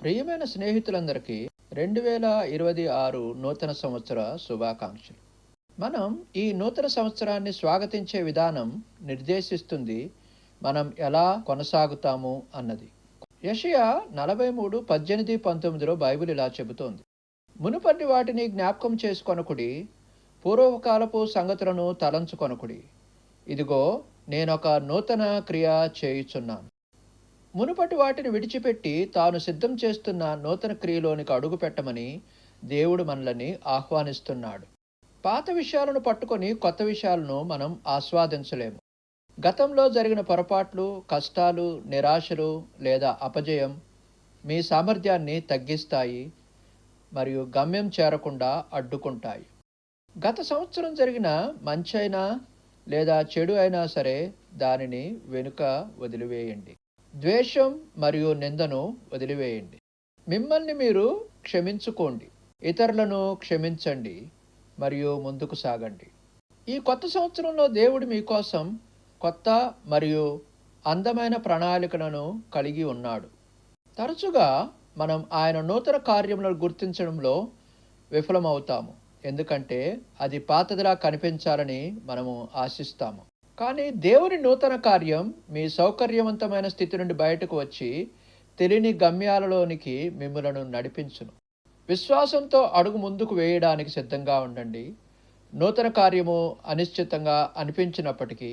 ప్రియమైన స్నేహితులందరికీ 2026 నూతన సంవత్సర శుభాకాంక్షలు. మనం ఈ నూతన సంవత్సరాన్ని స్వాగతించే విధానం నిర్దేశిస్తుంది మనం ఎలా కొనసాగుతాము అన్నది. యెషయా 43:18-19లో బైబిల్ ఇలా చెబుతోంది. మునుపటి వాటిని జ్ఞాపకం చేసుకొనకుడి, పూర్వకాలపు సంగతులను తలంచుకొనకుడి. ఇదిగో, నేనొక నూతన క్రియ చేయుచున్నాను. మునుపటి వాటిని విడిచిపెట్టి తాను సిద్ధం చేస్తున్న నూతన క్రియలోనికి అడుగు పెట్టమని దేవుడు మనల్ని ఆహ్వానిస్తున్నాడు. పాత విషయాలను పట్టుకొని కొత్త విషయాలను మనం ఆస్వాదించలేము. గతంలో జరిగిన పొరపాట్లు, కష్టాలు, నిరాశలు లేదా అపజయం మీ సామర్థ్యాన్ని తగ్గిస్తాయి మరియు గమ్యం చేరకుండా అడ్డుకుంటాయి. గత సంవత్సరం జరిగిన మంచైనా లేదా చెడు అయినా సరే దానిని వెనుక వదిలివేయండి. ద్వేషం మరియు నిందను వదిలివేయండి. మిమ్మల్ని మీరు క్షమించుకోండి, ఇతరులను క్షమించండి మరియు ముందుకు సాగండి. ఈ కొత్త సంవత్సరంలో దేవుడు మీకోసం కొత్త మరియు అందమైన ప్రణాళికలను కలిగి ఉన్నాడు. తరచుగా మనం ఆయన నూతన కార్యములను గుర్తించడంలో విఫలమవుతాము, ఎందుకంటే అది పాతదిలా కనిపించాలని మనము ఆశిస్తాము. కానీ దేవుని నూతన కార్యం మీ సౌకర్యవంతమైన స్థితి నుండి బయటకు వచ్చి తెలియని గమ్యాలలోనికి మిమ్మలను నడిపించును. విశ్వాసంతో అడుగు ముందుకు వేయడానికి సిద్ధంగా ఉండండి. నూతన కార్యము అనిశ్చితంగా అనిపించినప్పటికీ,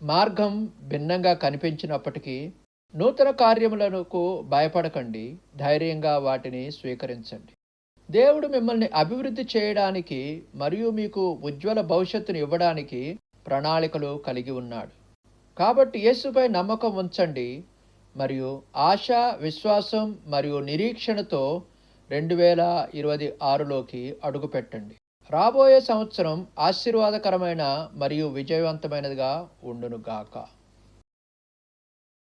మార్గం భిన్నంగా కనిపించినప్పటికీ నూతన కార్యములకు భయపడకండి, ధైర్యంగా వాటిని స్వీకరించండి. దేవుడు మిమ్మల్ని అభివృద్ధి చేయడానికి మరియు మీకు ఉజ్వల భవిష్యత్తును ఇవ్వడానికి ప్రణాళికలు కలిగి ఉన్నాడు. కాబట్టి యేసుపై నమ్మకం ఉంచండి మరియు ఆశ, విశ్వాసం మరియు నిరీక్షణతో 2026లోకి అడుగుపెట్టండి. రాబోయే సంవత్సరం ఆశీర్వాదకరమైన మరియు విజయవంతమైనదిగా ఉండునుగాక.